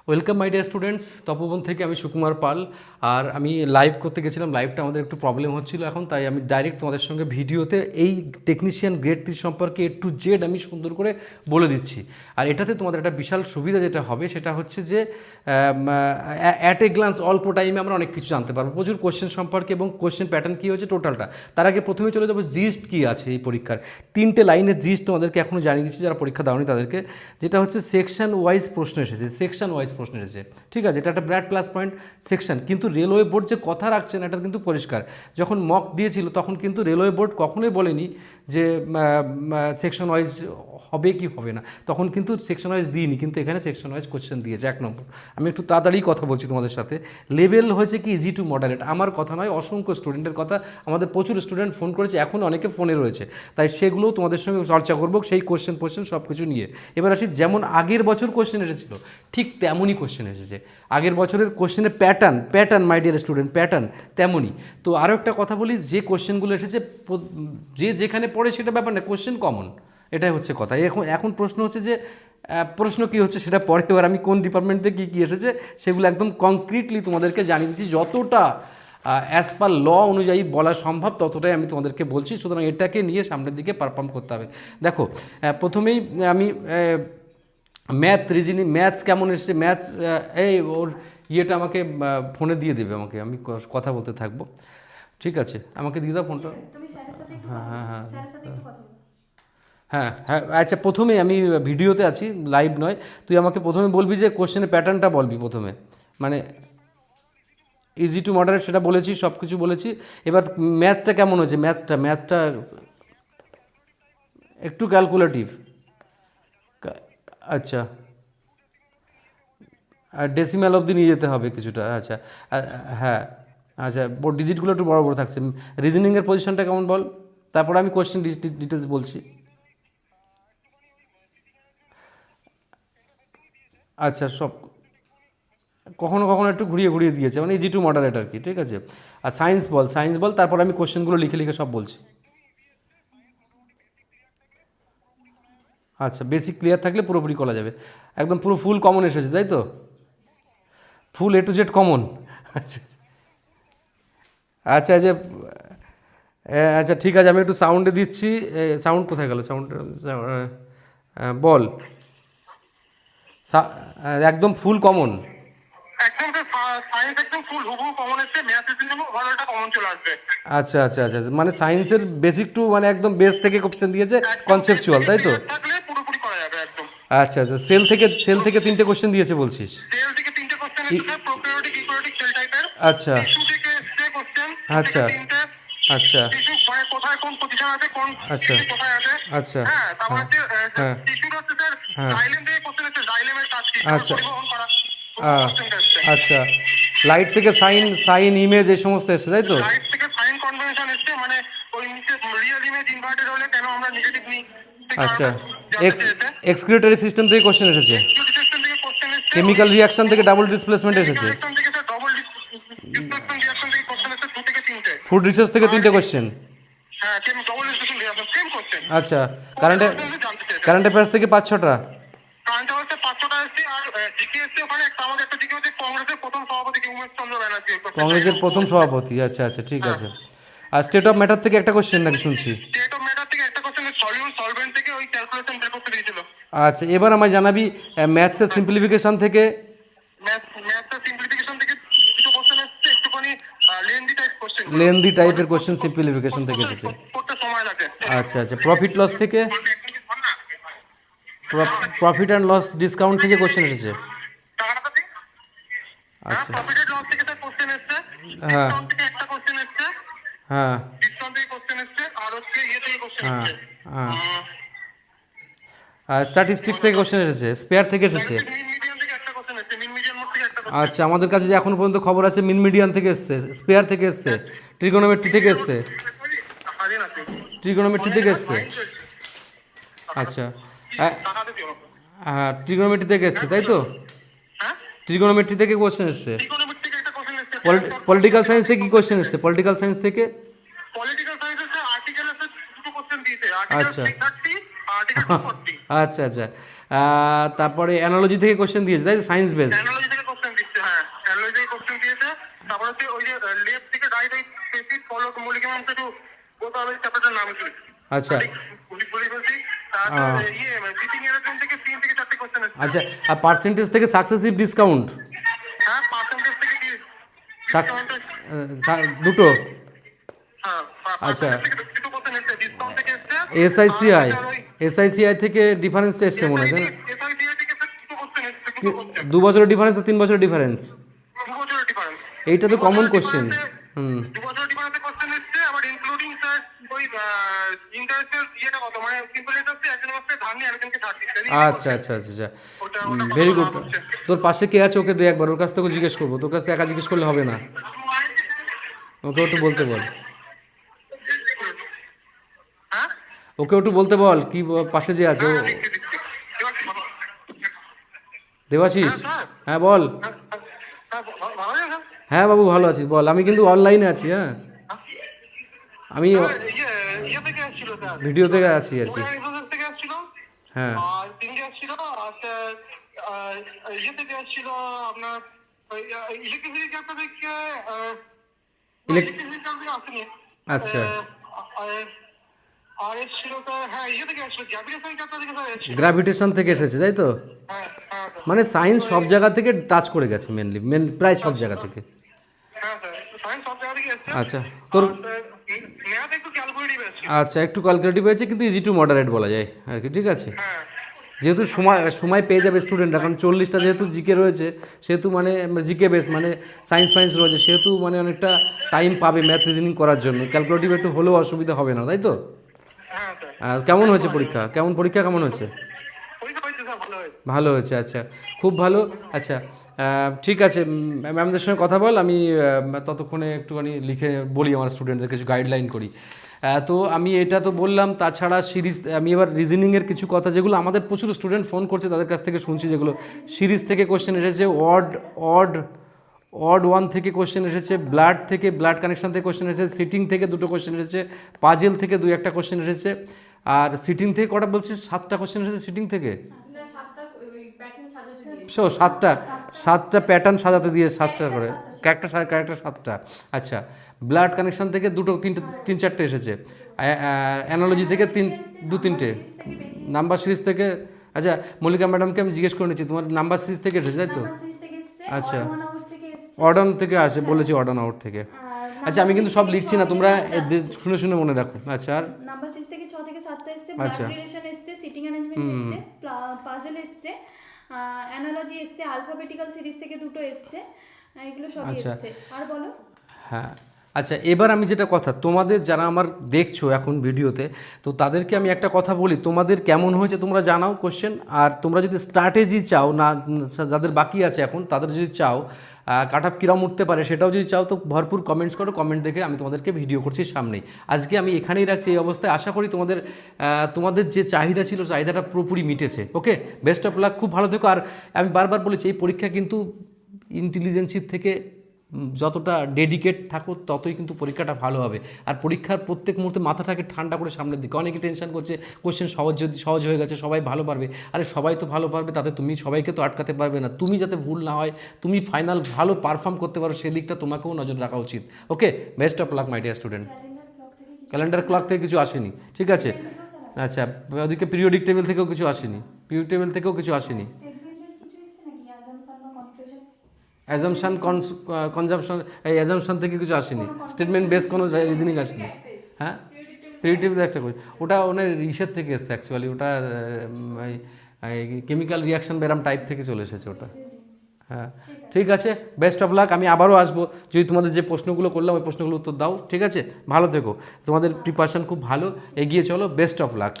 Welcome my dear students, তপোবন থেকে আমি সুকুমার পাল। আর আমি লাইভ করতে গেছিলাম, লাইভটা আমাদের একটু প্রবলেম হচ্ছিল এখন, তাই আমি ডাইরেক্ট তোমাদের সঙ্গে ভিডিওতে এই টেকনিশিয়ান গ্রেড 3 সম্পর্কে A to Z আমি সুন্দর করে বলে দিচ্ছি। আর এটাতে তোমাদের একটা বিশাল সুবিধা যেটা হবে সেটা হচ্ছে যে অ্যাট এ গ্লান্স অল্প টাইমে আমরা অনেক কিছু জানতে পারবো, প্রচুর কোশ্চেন সম্পর্কে এবং কোশ্চেন প্যাটার্ন কী হচ্ছে টোটালটা। তার আগে প্রথমে চলে যাবো জিস্ট কী আছে এই পরীক্ষার। 3টে লাইনের জিস্ট তোমাদেরকে এখনও জানিয়ে দিচ্ছি যারা পরীক্ষা দাওনি তাদেরকে। যেটা হচ্ছে সেকশন ওয়াইজ প্রশ্ন এসেছে, সেকশন ওয়াইজ প্রশ্ন এসেছে, ঠিক আছে, এটা একটা ব্র্যাড প্লাস পয়েন্ট সেকশন। কিন্তু রেলওয়ে বোর্ড যে কথা রাখছেন এটা কিন্তু পরিষ্কার। যখন মক দিয়েছিল তখন কিন্তু রেলওয়ে বোর্ড কখনোই বলেনি যে সেকশন ওয়াইজ হবে কি হবে না, তখন কিন্তু সেকশন ওয়াইজ দিইনি, কিন্তু এখানে সেকশন ওয়াইজ কোশ্চেন দিয়েছে। 1 নম্বর, আমি একটু তাড়াতাড়ি কথা বলছি তোমাদের সাথে। লেভেল হয়েছে কি ইজি টু মডারেট, আমার কথা নয়, অসংখ্য স্টুডেন্টের কথা। আমাদের প্রচুর স্টুডেন্ট ফোন করেছে, এখন অনেকে ফোনে রয়েছে, তাই সেগুলোও তোমাদের সঙ্গে চর্চা করবো, সেই কোশ্চেন সব কিছু নিয়ে। এবার আসি, যেমন আগের বছর কোশ্চেন এসেছিল ঠিক তেমনই কোশ্চেন এসেছে। আগের বছরের কোশ্চেনের প্যাটার্ন মাই ডিয়ার স্টুডেন্ট, প্যাটার্ন তেমনই। তো আরও একটা কথা বলি, যে কোশ্চেনগুলো এসেছে যে যেখানে পড়ে সেটা ব্যাপার না, কোশ্চেন কমন, এটাই হচ্ছে কথা। এখন প্রশ্ন হচ্ছে যে প্রশ্ন কী হচ্ছে সেটা পরে। এবার আমি কোন ডিপার্টমেন্ট থেকে কী এসেছে সেগুলো একদম কংক্রিটলি তোমাদেরকে জানিয়ে দিচ্ছি, যতটা অ্যাজ পার ল অনুযায়ী বলা সম্ভব ততটাই আমি তোমাদেরকে বলছি। সুতরাং এটাকে নিয়ে সামনের দিকে পারফর্ম করতে হবে। দেখো, প্রথমেই আমি রিজনিং ম্যাথস কেমন এসছে, ম্যাথস এই ওর ইয়েটা আমাকে ফোনে দিয়ে দেবে আমাকে, আমি কথা বলতে থাকবো, ঠিক আছে, আমাকে দিয়ে দাও ফোনটা। হ্যাঁ হ্যাঁ হ্যাঁ হ্যাঁ হ্যাঁ, আচ্ছা, প্রথমে আমি ভিডিওতে আছি, লাইভ নয়। তুই আমাকে প্রথমে বলবি যে কোশ্চেনের প্যাটার্নটা বলবি প্রথমে, মানে ইজি টু মডারেট সেটা বলেছি, সব কিছু বলেছি। এবার ম্যাথটা কেমন হয়েছে, ম্যাথটা একটু ক্যালকুলেটিভ, আচ্ছা, আর ডেসিম্যাল অবধি নিয়ে যেতে হবে কিছুটা, আচ্ছা। হ্যাঁ, আচ্ছা, ডিজিটগুলো একটু বড় বড় থাকছে। রিজনিংয়ের পজিশনটা কেমন বল, তারপর আমি কোশ্চেন ডিটেলস বলছি। আচ্ছা, সব কখনো কখনো একটু ঘুরিয়ে ঘুরিয়ে দিয়েছে, মানে ইজি টু মডারেট আর কি, ঠিক আছে। আর সায়েন্স বল, তারপর আমি কোশ্চেনগুলো লিখে লিখে সব বলছি। আচ্ছা, বেসিক ক্লিয়ার থাকলে পুরোপুরি করা যাবে, একদম পুরো ফুল কমন এসেছে, তাই তো, ফুল A to Z কমন। আচ্ছা আচ্ছা আচ্ছা আচ্ছা, ঠিক আছে, আমি একটু সাউন্ডে দিচ্ছি। সাউন্ড কোথায় গেল, সাউন্ড, বল। একদম ফুল কমন, একদম সায়েন্স একদম ফুল হুবহু কমন এসছে, ম্যাথের জন্য ওভারঅলটা কমন চলে আসবে। আচ্ছা আচ্ছা আচ্ছা, মানে সায়েন্সের বেসিক টু, মানে একদম বেস থেকে কোশ্চেন দিয়েছে, একদম বেস কনসেপচুয়াল, থেকে তাই তো। ক্লিয়ার থাকলে পুরোপুরি করা যাবে একদম। আচ্ছা আচ্ছা, সেল থেকে 3টে কোশ্চেন দিয়েছে বলছিস। সেল থেকে 3টে কোশ্চেন এসেছে, প্রোক্রিওটিক ইকোয়েটিক সেল টাইপের। আচ্ছা টিস্যু থেকে এসছে কোশ্চেন, থেকে আচ্ছা 3টে। আচ্ছা টিস্যু মানে কোথায় কোন পজিশন আছে, কোন আচ্ছা টিস্যু কোথায় আছে। আচ্ছা হ্যাঁ, তারপর হ্যাঁ হচ্ছে হ্যাঁ টিস্যুর হচ্ছে স্যার হ্যাঁ জাইলেম থেকে কোশ্চেন এসছে, জাইলেমের কাজ কি, আচ্ছা পরিবহন করা, আহ, কোশ্চেনটা এসছে। আচ্ছা, লাইট থেকে সাইন ইমেজ এই সমস্ত এসছে, তাই তো। লাইট থেকে সাইন কনভেনশন এসছে, মানে ওই নিচে রিয়েল ইমেজ ইনভার্টেড হলে কেন আমরা নেগেটিভ নিই, সেই আচ্ছা, কারণটা জানতে চেয়েছে। এক্সক্রিউটরি সিস্টেম থেকে কোশ্চেন এসেছে, সিস্টেম থেকে কোশ্চেন এসছে, কেমিক্যাল রিয়াকশন থেকে ডাবল ডিসপ্লেসমেন্ট এসেছে, রিয়াকশন থেকে স্যার ডবল ডিসপ্লেসমেন্ট রিয়াকশন থেকে কোশ্চেন এসছে 2 থেকে 3টে। ফুড রিসার্চ থেকে 3টে কোশ্চেন। হ্যাঁ, double displacement reaction same question. আচ্ছা, কারেন্ট জানতে চেয়েছে। কারেন্ট অ্যাফেয়ার্স থেকে 5-6টা, কারেন্ট হচ্ছে 500টা এসছে, আর জিকে এসছে ওখানে একটা, আমাদের একটা জিকে হচ্ছে কংগ্রেসের প্রথম সভাপতি উমেশ চন্দ্র ব্যানার্জি। কংগ্রেসের প্রথম সভাপতি, আচ্ছা আচ্ছা, ঠিক আছে। আর স্টেট অফ ম্যাটার থেকে একটা কোশ্চেন নাকি শুনছি। স্টেট অফ ম্যাটার থেকে একটা কোশ্চেন, সলভেন্ট থেকে ওই ক্যালকুলেশন বের করতে দিয়েছিল। আচ্ছা, এবার আমায় জানাবি ম্যাথসের সিম্পলিফিকেশন থেকে। ম্যাথসের সিম্পলিফিকেশন থেকে কিছু কোশ্চেন এসছে, একটুখানি লেন্দি টাইপ কোশ্চেন, লেন্দি টাইপের কোশ্চেন সিম্পলিফিকেশন থেকে এসেছে। করতে সময় লাগে। আচ্ছা আচ্ছা, প্রফিট লস থেকে, প্রফিট অ্যান্ড লস ডিসকাউন্ট থেকে কোশ্চেন এসেছে। টাকাটা দিই। হ্যাঁ, আচ্ছা, প্রফিট এন্ড লস থেকে স্যার কোশ্চেন এসছে, হ্যাঁ ডিসকাউন্ট থেকে একটা কোশ্চেন এসছে, হ্যাঁ ডিসকাউন্ট থেকে কোশ্চেন এসছে, আর হচ্ছে ইয়ে থেকে কোশ্চেন হ্যাঁ এসছে। হ্যাঁ, আর স্ট্যাটিস্টিক্স থেকে কোশ্চেন এসেছে, স্পেয়ার থেকে এসেছে। মিন মিডিয়ান থেকে একটা কোশ্চেন এসছে, মিন মিডিয়ান মোড থেকে একটা কোশ্চেন। আচ্ছা, আমাদের কাছে যে এখনো পর্যন্ত খবর আছে মিন মিডিয়ান থেকে এসছে, স্পেয়ার থেকে এসছে, ট্রিগোনোমেট্রি থেকে এসছে, হাজির আছে, ট্রিগোনোমেট্রি থেকে এসছে। ফাইন চলছে। আচ্ছা, হ্যাঁ টাকাতে দিও। হ্যাঁ, ট্রিগোনোমেট্রি থেকে এসছে, তাই তো। হ্যাঁ, ট্রিগোনোমেট্রি থেকে কোশ্চেন এসছে। ইকোনমিক থেকে একটা কোশ্চেন এসছে, পলিটিক্যাল সায়েন্স থেকে কি কোশ্চেন এসছে, পলিটিক্যাল সায়েন্স থেকে। পলিটিক্যাল সায়েন্সের আর্টিকেল এসে দুটো কোশ্চেন দিয়েছে, আর্টিকেল আচ্ছা 330, আর্টিকেল 240। আচ্ছা আচ্ছা, তারপরে অ্যানালজি থেকে কোশ্চেন দিয়েছে তাই সায়েন্স বেস। অ্যানালজি থেকে কোশ্চেন দিচ্ছে, হ্যাঁ অ্যানালজি থেকে কোশ্চেন দিয়েছে। তারপর হচ্ছে ওই যে লেফট থেকে রাইট ওই পেসিভ ফলো মৌলিক ম্যাম একটু বলতে হবে চ্যাপ্টারটার নাম কি। আচ্ছা বলি বলছি। তারপর সিটিং অ্যারেঞ্জমেন্ট থেকে 3 থেকে 4টে কোশ্চেন আছে। আচ্ছা, আর পার্সেন্টেজ থেকে সাকসেসিভ ডিসকাউন্ট হ্যাঁ পার্সেন্টেজ থেকে কি দুটো। হ্যাঁ আচ্ছা, দুটো কোশ্চেন এসেছে, ডিসকাউন্ট থেকে এসেছে। এসআইসিআই থেকে ডিফারেন্স এসছে মনে হয় তাই না? এসআইসিআই থেকে দুটো কোশ্চেন এসেছে, দুটো কোশ্চেন। 2 বছরের ডিফারেন্স না 3 বছরের ডিফারেন্স? 2 বছরের ডিফারেন্স। এইটা তো কমন কোশ্চেন। 2 বছরের ডিফারেন্সে কোশ্চেন এসেছে, আবার ইনক্লুডিং স্যার ওই ইন্টারেস্টের ইয়েটা কত, মানে সিম্পল ইন্টারেস্টে একজন হচ্ছে ধারনি আরেকজনকে ধার দিচ্ছে। আচ্ছা আচ্ছা আচ্ছা আচ্ছা, ভেরি গুড। তোর পাশে কে আছে ওকে দে একবার, ওর কাছ থেকে জিজ্ঞেস করবো, তোর কাছ থেকে একা জিজ্ঞেস করলে হবে না, ওকে একটু বলতে বল। হ্যাঁ ওকে একটু বলতে বল কি পাশে যে আছে ও। দেবাশিস, হ্যাঁ বল। ভালো আছে। হ্যাঁ বাবু ভালো আছি, বল। আমি কিন্তু অনলাইনে আছি, হ্যাঁ আমি ইয়ে থেকে আসছিল স্যার, ভিডিও থেকে আছি আর কি। থেকে আসছিল। হ্যাঁ আর তিনটে আসছিল, আর ইয়ে থেকে আসছিল আপনার ইলেকট্রিসিটি চ্যাপ্টার থেকে ইলেকট্রিসিটি চ্যাপ্টার আসেনি। আচ্ছা, আর এসছিল তো, হ্যাঁ ইয়ে থেকে আসছিল, গ্র্যাভিটেশন চ্যাপ্টার থেকে স্যার এসেছিল। গ্র্যাভিটেশন থেকে এসেছে তাই তো? হ্যাঁ হ্যাঁ মানে সায়েন্স সব জায়গা থেকে টাচ করে গেছে, প্রায় সব জায়গা থেকে। হ্যাঁ স্যার সায়েন্স সব জায়গা থেকে এসেছে। আচ্ছা তোর, ম্যাথ একটু ক্যালকুলেটিভ এসেছে। আচ্ছা একটু ক্যালকুলেটিভ হয়েছে কিন্তু ইজি টু মডারেট বলা যায় আর কি, ঠিক আছে। হ্যাঁ যেহেতু সময় পেয়ে যাবে স্টুডেন্টরা, কারণ 40টা যেহেতু জিকে রয়েছে, সেহেতু মানে জিকে বেস মানে সায়েন্স ফায়েন্স রয়েছে, সেহেতু মানে অনেকটা টাইম পাবে ম্যাথ রিজনিং করার জন্য। ক্যালকুলেটিভ একটু হলেও অসুবিধা হবে না, তাই তো? হ্যাঁ স্যার। আর কেমন হয়েছে পরীক্ষা, পরীক্ষা কেমন হয়েছে? পরীক্ষা হয়েছে স্যার, ভালো হয়েছে। ভালো হয়েছে, আচ্ছা খুব ভালো। আচ্ছা ঠিক আছে, ম্যামদের সঙ্গে কথা বল, আমি ততক্ষণে একটুখানি লিখে বলি আমার স্টুডেন্টদের কিছু গাইডলাইন করি। তো আমি এটা তো বললাম, তাছাড়া সিরিজ আমি এবার রিজনিংয়ের কিছু কথা যেগুলো আমাদের প্রচুর স্টুডেন্ট ফোন করছে তাদের কাছ থেকে শুনছি, যেগুলো সিরিজ থেকে কোশ্চেন এসেছে, অড 1 থেকে কোশ্চেন এসেছে, ব্লাড কানেকশন থেকে কোশ্চেন এসেছে, সিটিং থেকে 2টো কোশ্চেন এসেছে, পাজেল থেকে 2-1টা কোশ্চেন এসেছে, আর সিটিং থেকে কটা বলছিস? 7টা কোশ্চেন এসেছে সিটিং থেকে। সো 7টা প্যাটার্ন সাজাতে দিয়ে 7টা করে, ক্যারেক্টার 7টা। আচ্ছা, ব্লাড কানেকশন থেকে 3-4টে এসেছে, অ্যানালজি থেকে 2-3টে, নাম্বার সিরিজ থেকে। আচ্ছা মল্লিকা ম্যাডামকে আমি জিজ্ঞেস করে নিচ্ছি, তোমার নাম্বার সিরিজ থেকে এসেছে তাই তো? আচ্ছা, অর্ডান থেকে আসে বলেছি, অর্ডান আউট থেকে। আচ্ছা আমি কিন্তু সব লিখছি না, তোমরা শুনে শুনে মনে রাখো। আচ্ছা, আর নাম্বার সিরিজ থেকে 6 থেকে 7টা এসেছে, আচ্ছা। ব্লাড রিলেশন এসেছে, সিটিং অ্যারেঞ্জমেন্ট এসেছে, পাজল এসেছে, অ্যানালজি এসেছে, আলফাবেটিক্যাল সিরিজ থেকে 2টো এসেছে, এগুলো সবই আচ্ছা। এসেছে। আর বলো। হ্যাঁ আচ্ছা, এবার আমি যেটা কথা, তোমাদের যারা আমার দেখছো এখন ভিডিওতে, তো তাদেরকে আমি একটা কথা বলি, তোমাদের কেমন হয়েছে তোমরা জানাও কোশ্চেন। আর তোমরা যদি স্ট্র্যাটেজি চাও না, যাদের বাকি আছে এখন তাদের যদি চাও কাট অফ কীরকম উঠতে পারে সেটাও যদি চাও, তো ভরপুর কমেন্টস করো, কমেন্ট দেখে আমি তোমাদেরকে ভিডিও করছি সামনেই। আজকে আমি এখানেই রাখছি এই অবস্থায়, আশা করি তোমাদের যে চাহিদা ছিল চাহিদাটা পুরোপুরি মিটেছে। ওকে, বেস্ট অফ লাক, খুব ভালো থেকো। আর আমি বারবার বলেছি এই পরীক্ষা কিন্তু ইন্টেলিজেন্সির থেকে যতটা ডেডিকেট থাকো ততই কিন্তু পরীক্ষাটা ভালো হবে। আর পরীক্ষার প্রত্যেক মুহূর্তে মাথাটাকে ঠান্ডা করে সামনের দিকে, অনেকে টেনশন করছে কোশ্চেন সহজ হয়ে গেছে সবাই ভালো পারবে। আরে সবাই তো ভালো পারবে, তাতে তুমি সবাইকে তো আটকাতে পারবে না। তুমি যাতে ভুল না হয়, তুমি ফাইনাল ভালো পারফর্ম করতে পারো, সেদিকটা তোমাকেও নজর রাখা উচিত। Okay, best of luck my dear student. Calendar clock থেকে কিছু আসেনি, ঠিক আছে। আচ্ছা, ওদিকে পিরিয়ডিক টেবিল থেকেও কিছু আসেনি, পিরিয়ডিক টেবিল থেকেও কিছু আসেনি, অ্যাজাম্পশন কনজাম্পশন, এই অ্যাজাম্পশন থেকে কিছু আসেনি, স্টেটমেন্ট বেস কোনো রিজনিং আসেনি। হ্যাঁ, প্রিডিক্টিভ একটা করি, ওটা ওনার রিসের থেকে এসছে অ্যাকচুয়ালি, ওটা কেমিক্যাল রিয়াকশন বেরাম টাইপ থেকে চলে এসেছে ওটা। হ্যাঁ ঠিক আছে, বেস্ট অফ লাক। আমি আবারও আসবো, যদি তোমাদের যে প্রশ্নগুলো করলাম ওই প্রশ্নগুলো উত্তর দাও, ঠিক আছে। ভালো থেকো, তোমাদের প্রিপারেশন খুব ভালো, এগিয়ে চলো, বেস্ট অফ লাক।